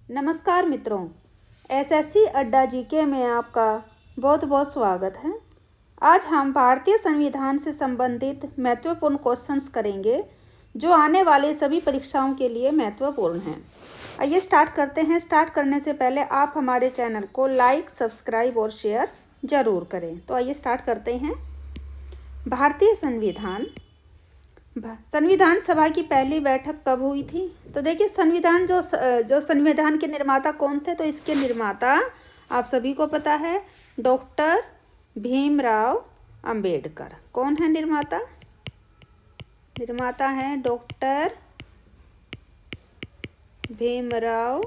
नमस्कार मित्रों, एसएससी अड्डा जीके में आपका बहुत बहुत स्वागत है। आज हम भारतीय संविधान से संबंधित महत्वपूर्ण क्वेश्चंस करेंगे जो आने वाले सभी परीक्षाओं के लिए महत्वपूर्ण हैं। आइए स्टार्ट करते हैं। स्टार्ट करने से पहले आप हमारे चैनल को लाइक, सब्सक्राइब और शेयर ज़रूर करें। तो आइए स्टार्ट करते हैं। भारतीय संविधान सभा की पहली बैठक कब हुई थी? तो देखिए, जो संविधान के निर्माता कौन थे? तो इसके निर्माता आप सभी को पता है, डॉक्टर भीमराव अंबेडकर। कौन है निर्माता? निर्माता हैं डॉक्टर भीमराव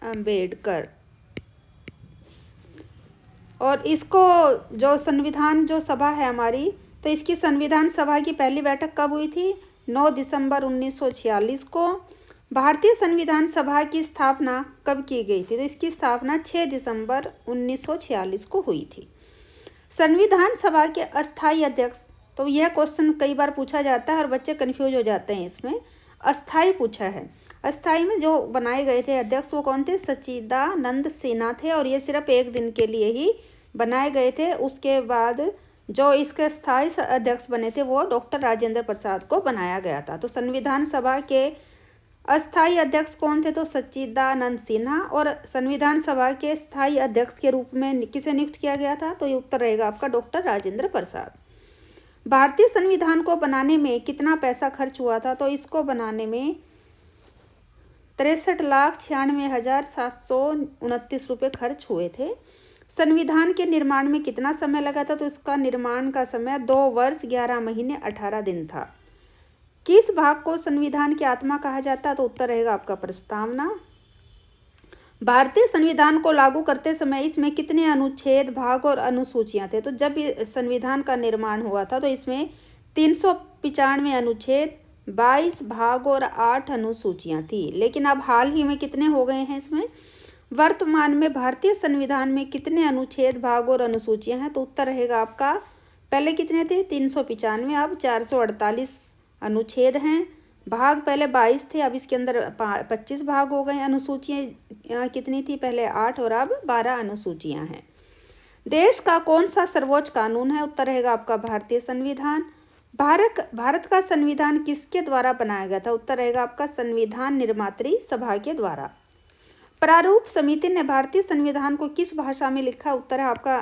अंबेडकर। और इसको जो सभा है हमारी, तो इसकी संविधान सभा की पहली बैठक कब हुई थी? 9 दिसंबर 1946 को। भारतीय संविधान सभा की स्थापना कब की गई थी? तो इसकी स्थापना 6 दिसंबर 1946 को हुई थी। संविधान सभा के अस्थायी अध्यक्ष, तो यह क्वेश्चन कई बार पूछा जाता है और बच्चे कन्फ्यूज हो जाते हैं इसमें। अस्थायी पूछा है। अस्थायी में जो बनाए गए थे अध्यक्ष वो कौन थे? सच्चिदानंद सिन्हा थे, और ये सिर्फ एक दिन के लिए ही बनाए गए थे। उसके बाद जो इसके स्थायी अध्यक्ष बने थे वो डॉक्टर राजेंद्र प्रसाद को बनाया गया था। तो संविधान सभा के अस्थायी अध्यक्ष कौन थे? तो सच्चिदानंद सिन्हा। और संविधान सभा के स्थायी अध्यक्ष के रूप में किसे नियुक्त किया गया था? तो ये उत्तर रहेगा आपका डॉक्टर राजेंद्र प्रसाद। भारतीय संविधान को बनाने में कितना पैसा खर्च हुआ था? तो इसको बनाने में 63,96,729 रुपये खर्च हुए थे। संविधान के निर्माण में कितना समय लगा था? तो इसका निर्माण का समय 2 वर्ष 11 महीने 18 दिन था। किस भाग को संविधान की आत्मा कहा जाता है? तो उत्तर रहेगा आपका प्रस्तावना। भारतीय संविधान को लागू करते समय इसमें कितने अनुच्छेद, भाग और अनुसूचियां थे? तो जब संविधान का निर्माण हुआ था तो इसमें 395 अनुच्छेद, 22 भाग और 8 अनुसूचियां थी। लेकिन अब हाल ही में कितने हो गए हैं इसमें? वर्तमान में भारतीय संविधान में कितने अनुच्छेद, भाग और अनुसूचियां हैं? तो उत्तर रहेगा आपका, पहले कितने थे? 395, अब 448 अनुच्छेद हैं। भाग पहले 22 थे, अब इसके अंदर 25 भाग हो गए। अनुसूचियां कितनी थी? पहले 8 और अब 12 अनुसूचियां हैं। देश का कौन सा सर्वोच्च कानून है? उत्तर रहेगा आपका भारतीय संविधान। भारत का संविधान किसके द्वारा बनाया गया था? उत्तर रहेगा आपका संविधान निर्मात्री सभा के द्वारा। प्रारूप समिति ने भारतीय संविधान को किस भाषा में लिखा? उत्तर है आपका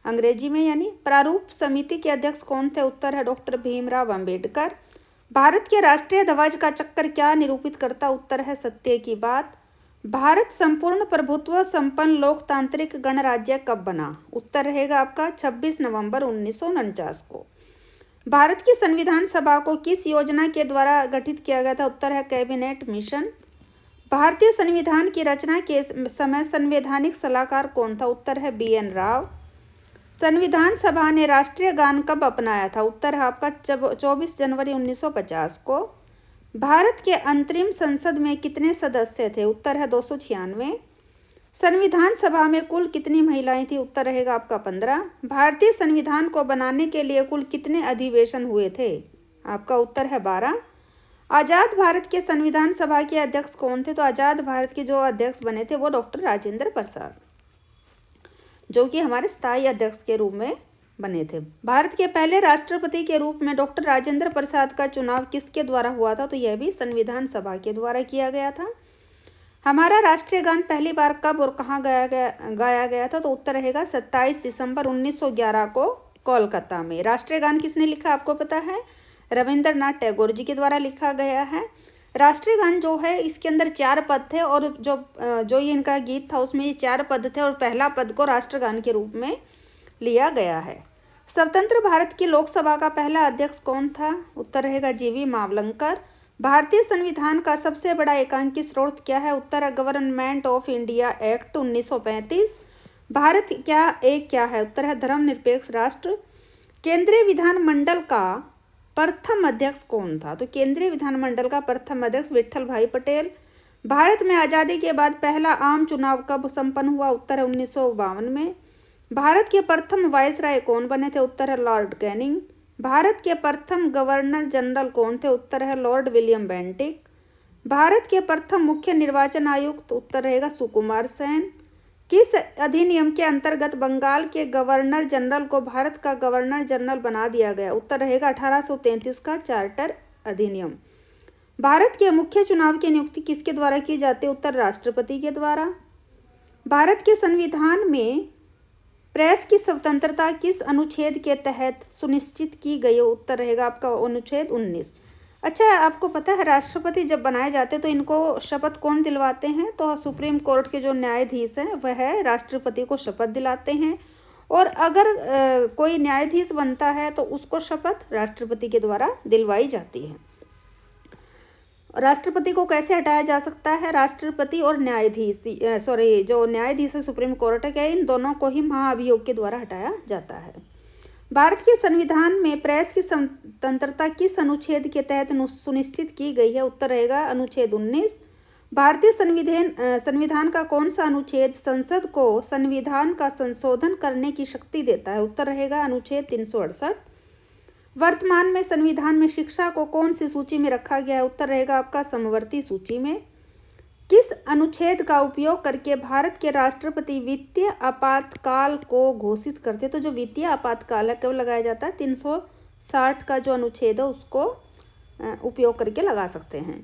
अंग्रेजी में यानी। प्रारूप समिति के अध्यक्ष कौन थे? उत्तर है डॉक्टर भीमराव अंबेडकर। भारत के राष्ट्रीय ध्वज का चक्कर क्या निरूपित करता? उत्तर है सत्य की बात। भारत संपूर्ण प्रभुत्व संपन्न लोकतांत्रिक गणराज्य कब बना? उत्तर रहेगा आपका 26 नवंबर 1949 को। भारत की संविधान सभा को किस योजना के द्वारा गठित किया गया था? उत्तर है कैबिनेट मिशन। भारतीय संविधान की रचना के समय संवैधानिक सलाहकार कौन था? उत्तर है BN राव। संविधान सभा ने राष्ट्रीय गान कब अपनाया था? उत्तर है आपका 24 जनवरी 1950 को। भारत के अंतरिम संसद में कितने सदस्य थे? उत्तर है 296। संविधान सभा में कुल कितनी महिलाएं थी? उत्तर रहेगा आपका 15। भारतीय संविधान को बनाने के लिए कुल कितने अधिवेशन हुए थे? आपका उत्तर है 12। आज़ाद भारत के संविधान सभा के अध्यक्ष कौन थे? तो आज़ाद भारत के जो अध्यक्ष बने थे वो डॉक्टर राजेंद्र प्रसाद, जो कि हमारे स्थायी अध्यक्ष के रूप में बने थे। भारत के पहले राष्ट्रपति के रूप में डॉक्टर राजेंद्र प्रसाद का चुनाव किसके द्वारा हुआ था? तो यह भी संविधान सभा के द्वारा किया गया था। हमारा राष्ट्रीय गान पहली बार कब और कहाँ गाया गया था? तो उत्तर रहेगा 27 दिसंबर 1911 को कोलकाता में। राष्ट्रीय गान किसने लिखा आपको पता है? रविंद्रनाथ टैगोर जी के द्वारा लिखा गया है। राष्ट्रीय गान जो है इसके अंदर 4 पद थे, और जो ये इनका गीत था उसमें ये 4 पद थे, और पहला पद को राष्ट्रगान के रूप में लिया गया है। स्वतंत्र भारत की लोकसभा का पहला अध्यक्ष कौन था? उत्तर रहेगा GV मावलंकर। भारतीय संविधान का सबसे बड़ा एकांकी स्रोत क्या है? उत्तर है government of India act 1935। Bharat क्या है? उत्तर है धर्मनिरपेक्ष राष्ट्र। केंद्रीय विधानमंडल का प्रथम अध्यक्ष कौन था? तो केंद्रीय विधानमंडल का प्रथम अध्यक्ष विट्ठल भाई पटेल। भारत में आज़ादी के बाद पहला आम चुनाव कब संपन्न हुआ? उत्तर है 1952 में। भारत के प्रथम वायसराय कौन बने थे? उत्तर है लॉर्ड कैनिंग। भारत के प्रथम गवर्नर जनरल कौन थे? उत्तर है लॉर्ड विलियम बेंटिक। भारत के प्रथम मुख्य निर्वाचन आयुक्त, उत्तर रहेगा सुकुमार सेन। किस अधिनियम के अंतर्गत बंगाल के गवर्नर जनरल को भारत का गवर्नर जनरल बना दिया गया, उत्तर रहेगा 1833 का चार्टर अधिनियम। भारत के मुख्य चुनाव की नियुक्ति किसके द्वारा की जाती है, उत्तर राष्ट्रपति के द्वारा। भारत के संविधान में प्रेस की स्वतंत्रता किस अनुच्छेद के तहत सुनिश्चित की गई, उत्तर रहेगा आपका अनुच्छेद 19। अच्छा, आपको पता है राष्ट्रपति जब बनाए जाते हैं तो इनको शपथ कौन दिलवाते हैं, तो सुप्रीम कोर्ट के जो न्यायाधीश हैं वह राष्ट्रपति को शपथ दिलाते हैं, और अगर कोई न्यायाधीश बनता है तो उसको शपथ राष्ट्रपति के द्वारा दिलवाई जाती है। राष्ट्रपति को कैसे हटाया जा सकता है, राष्ट्रपति और न्यायाधीश जो न्यायाधीश है सुप्रीम कोर्ट के, इन दोनों को ही महाभियोग के द्वारा हटाया जाता है। भारत के संविधान में प्रेस की स्वतंत्रता किस अनुच्छेद के तहत सुनिश्चित की गई है, उत्तर रहेगा अनुच्छेद 19। भारतीय संविधान का कौन सा अनुच्छेद संसद को संविधान का संशोधन करने की शक्ति देता है, उत्तर रहेगा अनुच्छेद 368। वर्तमान में संविधान में शिक्षा को कौन सी सूची में रखा गया है, उत्तर रहेगा आपका समवर्ती सूची में। किस अनुच्छेद का उपयोग करके भारत के राष्ट्रपति वित्तीय आपातकाल को घोषित करते, तो जो वित्तीय आपातकाल है कब लगाया जाता है, 360 का जो अनुच्छेद है उसको उपयोग करके लगा सकते हैं।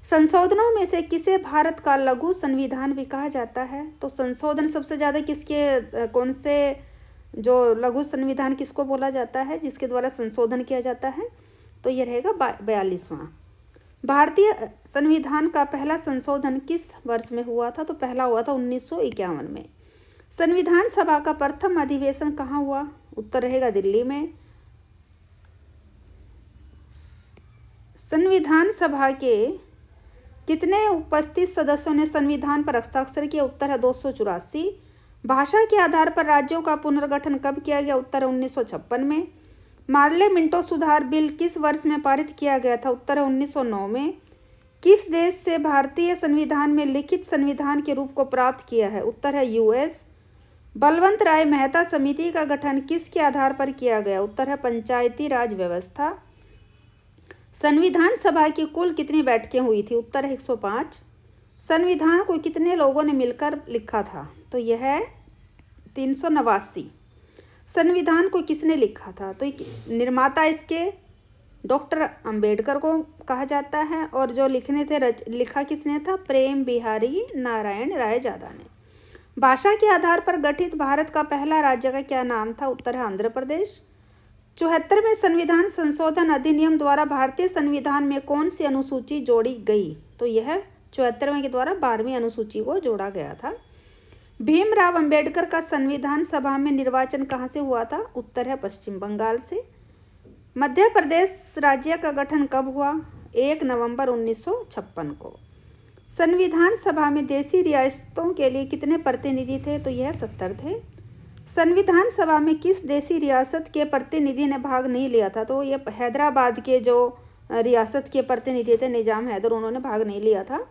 संशोधनों में से किसे भारत का लघु संविधान भी कहा जाता है, तो संशोधन सबसे ज़्यादा किसके कौन से जो लघु संविधान किसको बोला जाता है जिसके द्वारा संशोधन किया जाता है, तो ये रहेगा 42वां। भारतीय संविधान का पहला संशोधन किस वर्ष में हुआ था, तो पहला हुआ था 1951 में। संविधान सभा का प्रथम अधिवेशन कहाँ हुआ, उत्तर रहेगा दिल्ली में। संविधान सभा के कितने उपस्थित सदस्यों ने संविधान पर हस्ताक्षर किया, उत्तर है 284। भाषा के आधार पर राज्यों का पुनर्गठन कब किया गया, उत्तर है 1956 में। मार्ले मिंटो सुधार बिल किस वर्ष में पारित किया गया था, उत्तर है 1909 में। किस देश से भारतीय संविधान में लिखित संविधान के रूप को प्राप्त किया है, उत्तर है यूएस। बलवंत राय मेहता समिति का गठन किसके आधार पर किया गया, उत्तर है पंचायती राज व्यवस्था। संविधान सभा की कुल कितनी बैठकें हुई थी, उत्तर है 105। संविधान को कितने लोगों ने मिलकर लिखा था, तो यह है 389। संविधान को किसने लिखा था, तो निर्माता इसके डॉक्टर अंबेडकर को कहा जाता है, और जो लिखा किसने था, प्रेम बिहारी नारायण रायजादा ने। भाषा के आधार पर गठित भारत का पहला राज्य का क्या नाम था, उत्तर है आंध्र प्रदेश। 74वें संविधान संशोधन अधिनियम द्वारा भारतीय संविधान में कौन सी अनुसूची जोड़ी गई, तो यह 74वें के द्वारा 12वीं अनुसूची को जोड़ा गया था। भीमराव अंबेडकर का संविधान सभा में निर्वाचन कहाँ से हुआ था, उत्तर है पश्चिम बंगाल से। मध्य प्रदेश राज्य का गठन कब हुआ, 1 नवंबर 1956 को। संविधान सभा में देशी रियासतों के लिए कितने प्रतिनिधि थे, तो यह 70 थे। संविधान सभा में किस देशी रियासत के प्रतिनिधि ने भाग नहीं लिया था, तो ये हैदराबाद के जो रियासत के प्रतिनिधि थे निजाम हैदर, उन्होंने भाग नहीं लिया था।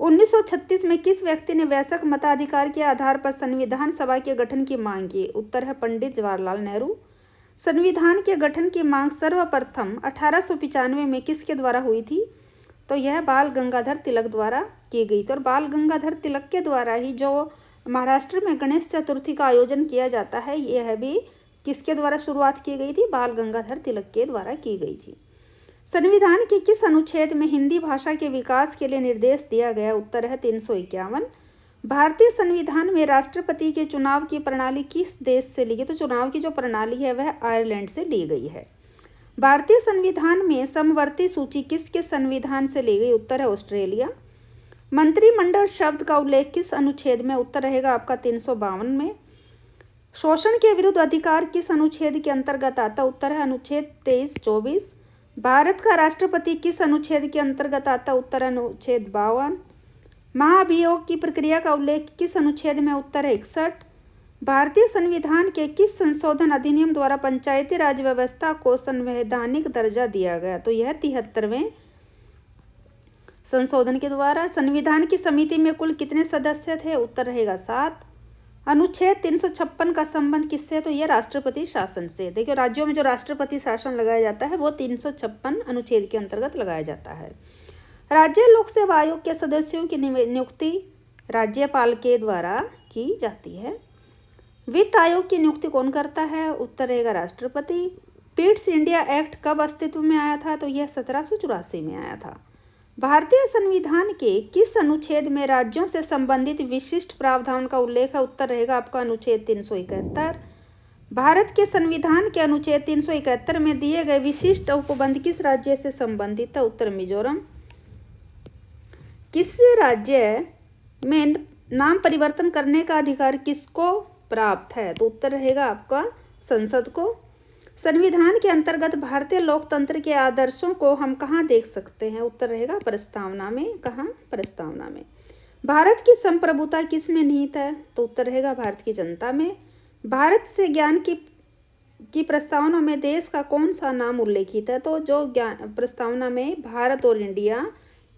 1936 में किस व्यक्ति ने वयस्क मताधिकार के आधार पर संविधान सभा के गठन की मांग की, उत्तर है पंडित जवाहरलाल नेहरू। संविधान के गठन की मांग सर्वप्रथम 1895 में किसके द्वारा हुई थी, तो यह बाल गंगाधर तिलक द्वारा की गई थी। और बाल गंगाधर तिलक के द्वारा ही जो महाराष्ट्र में गणेश चतुर्थी का आयोजन किया जाता है, यह भी किसके द्वारा शुरुआत की गई थी, बाल गंगाधर तिलक के द्वारा की गई थी। संविधान के किस अनुच्छेद में हिंदी भाषा के विकास के लिए निर्देश दिया गया, उत्तर है 351। भारतीय संविधान में राष्ट्रपति के चुनाव की प्रणाली किस देश से ली गई, तो चुनाव की जो प्रणाली है वह आयरलैंड से ली गई है। भारतीय संविधान में समवर्ती सूची किसके संविधान से ली गई, उत्तर है ऑस्ट्रेलिया। मंत्रिमंडल शब्द का उल्लेख किस अनुच्छेद में, उत्तर रहेगा आपका 352 में। शोषण के विरुद्ध अधिकार किस अनुच्छेद के अंतर्गत आता, उत्तर है अनुच्छेद 23-24। भारत का राष्ट्रपति किस अनुच्छेद के अंतर्गत आता, उत्तर है अनुच्छेद 52। महाभियोग की प्रक्रिया का उल्लेख किस अनुच्छेद में, उत्तर है 61। भारतीय संविधान के किस संशोधन अधिनियम द्वारा पंचायती राज व्यवस्था को संवैधानिक दर्जा दिया गया, तो यह 73वें संशोधन के द्वारा। संविधान की समिति में कुल कितने सदस्य थे, उत्तर रहेगा 7। अनुच्छेद 356 का संबंध किससे, तो यह राष्ट्रपति शासन से। देखिए राज्यों में जो राष्ट्रपति शासन लगाया जाता है वो 356 अनुच्छेद के अंतर्गत लगाया जाता है। राज्य लोक सेवा आयोग के सदस्यों की नियुक्ति राज्यपाल के द्वारा की जाती है। वित्त आयोग की नियुक्ति कौन करता है? उत्तर रहेगा राष्ट्रपति। पिट्स इंडिया एक्ट कब अस्तित्व में आया था? तो यह 1784 में आया था। भारतीय संविधान के किस अनुच्छेद में राज्यों से संबंधित विशिष्ट प्रावधान का उल्लेख है? उत्तर रहेगा आपका अनुच्छेद 371। भारत के संविधान के अनुच्छेद 371 में दिए गए विशिष्ट उपबंध किस राज्य से संबंधित है? उत्तर मिजोरम। किस राज्य में नाम परिवर्तन करने का अधिकार किसको प्राप्त है? तो उत्तर रहेगा आपका संसद को। संविधान के अंतर्गत भारतीय लोकतंत्र के आदर्शों को हम कहाँ देख सकते हैं? उत्तर रहेगा प्रस्तावना में। कहाँ? प्रस्तावना में। भारत की संप्रभुता किस में निहित है? तो उत्तर रहेगा भारत की जनता में। भारत से ज्ञान की प्रस्तावना में देश का कौन सा नाम उल्लेखित है? तो जो ज्ञान प्रस्तावना में भारत और इंडिया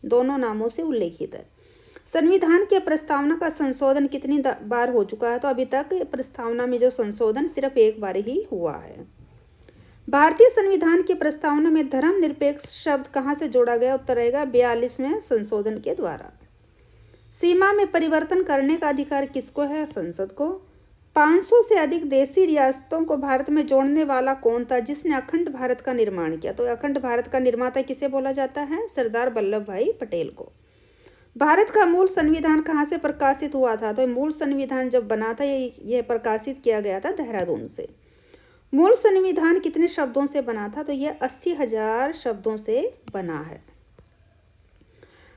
दोनों नामों से उल्लेखित है। संविधान के प्रस्तावना का संशोधन कितनी बार हो चुका है? तो अभी तक प्रस्तावना में जो संशोधन सिर्फ एक बार ही हुआ है। भारतीय संविधान की प्रस्तावना में धर्मनिरपेक्ष शब्द कहाँ से जोड़ा गया? उत्तर रहेगा 42वें संशोधन के द्वारा। सीमा में परिवर्तन करने का अधिकार किसको है? संसद को। 500 से अधिक देशी रियासतों को भारत में जोड़ने वाला कौन था जिसने अखंड भारत का निर्माण किया? तो अखंड भारत का निर्माता किसे बोला जाता है? सरदार वल्लभ भाई पटेल को। भारत का मूल संविधान कहाँ से प्रकाशित हुआ था? तो मूल संविधान जब बना था यह प्रकाशित किया गया था देहरादून से। मूल संविधान कितने शब्दों से बना था? तो यह 80,000 शब्दों से बना है।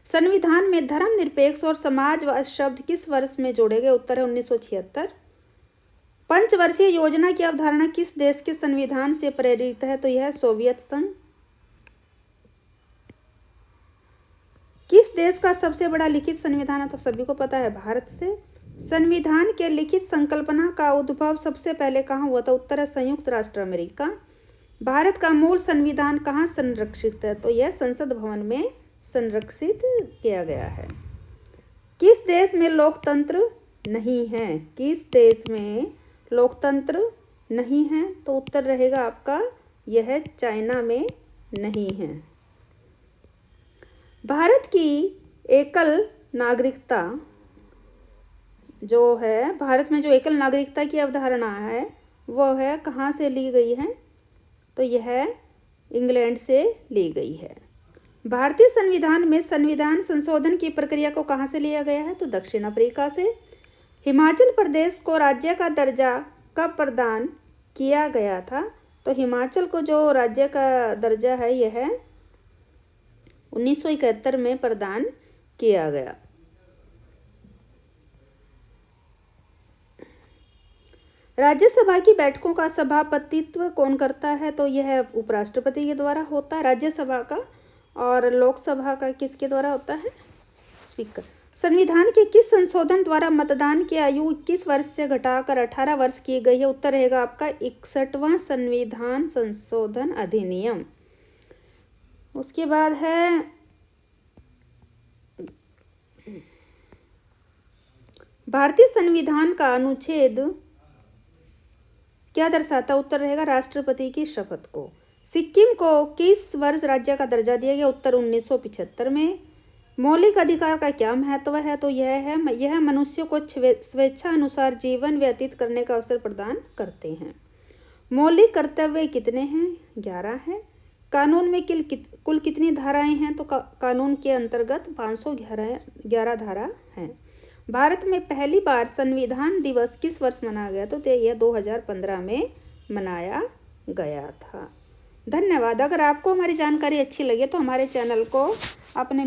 संविधान में धर्मनिरपेक्ष और समाजवाद शब्द किस वर्ष में जोड़े गए? उत्तर है 1976। पंचवर्षीय योजना की अवधारणा किस देश के संविधान से प्रेरित है? तो यह सोवियत संघ। किस देश का सबसे बड़ा लिखित संविधान है? तो सभी को पता है, भारत से। संविधान के लिखित संकल्पना का उद्भव सबसे पहले कहाँ हुआ था? उत्तर है संयुक्त राष्ट्र अमेरिका। भारत का मूल संविधान कहाँ संरक्षित है? तो यह संसद भवन में संरक्षित किया गया है। किस देश में लोकतंत्र नहीं है? किस देश में लोकतंत्र नहीं है? तो उत्तर रहेगा आपका यह चाइना में नहीं है। भारत की एकल नागरिकता जो है, भारत में जो एकल नागरिकता की अवधारणा है वो है कहाँ से ली गई है? तो यह इंग्लैंड से ली गई है। भारतीय संविधान में संविधान संशोधन की प्रक्रिया को कहाँ से लिया गया है? तो दक्षिण अफ्रीका से। हिमाचल प्रदेश को राज्य का दर्जा कब प्रदान किया गया था? तो हिमाचल को जो राज्य का दर्जा है यह 1971 में प्रदान किया गया। राज्यसभा की बैठकों का सभापतित्व कौन करता है? तो यह उपराष्ट्रपति के द्वारा होता है राज्यसभा का, और लोकसभा का किसके द्वारा होता है? स्पीकर। संविधान के किस संशोधन द्वारा मतदान की आयु 21 वर्ष से घटाकर 18 वर्ष की गई है? उत्तर रहेगा आपका 61वां संविधान संशोधन अधिनियम। उसके बाद है भारतीय संविधान का अनुच्छेद क्या दर्शाता? उत्तर रहेगा राष्ट्रपति की शपथ को। सिक्किम को किस वर्ष राज्य का दर्जा दिया गया? उत्तर 1975 में। मौलिक अधिकार का क्या महत्व है? तो यह मनुष्य को स्वेच्छा अनुसार जीवन व्यतीत करने का अवसर प्रदान करते हैं। मौलिक कर्तव्य कितने हैं? 11 हैं। कानून में कुल कितनी धाराएं हैं? तो कानून के अंतर्गत 511 धारा हैं। भारत में पहली बार संविधान दिवस किस वर्ष मनाया गया? तो यह 2015 में मनाया गया था। धन्यवाद। अगर आपको हमारी जानकारी अच्छी लगे तो हमारे चैनल को अपने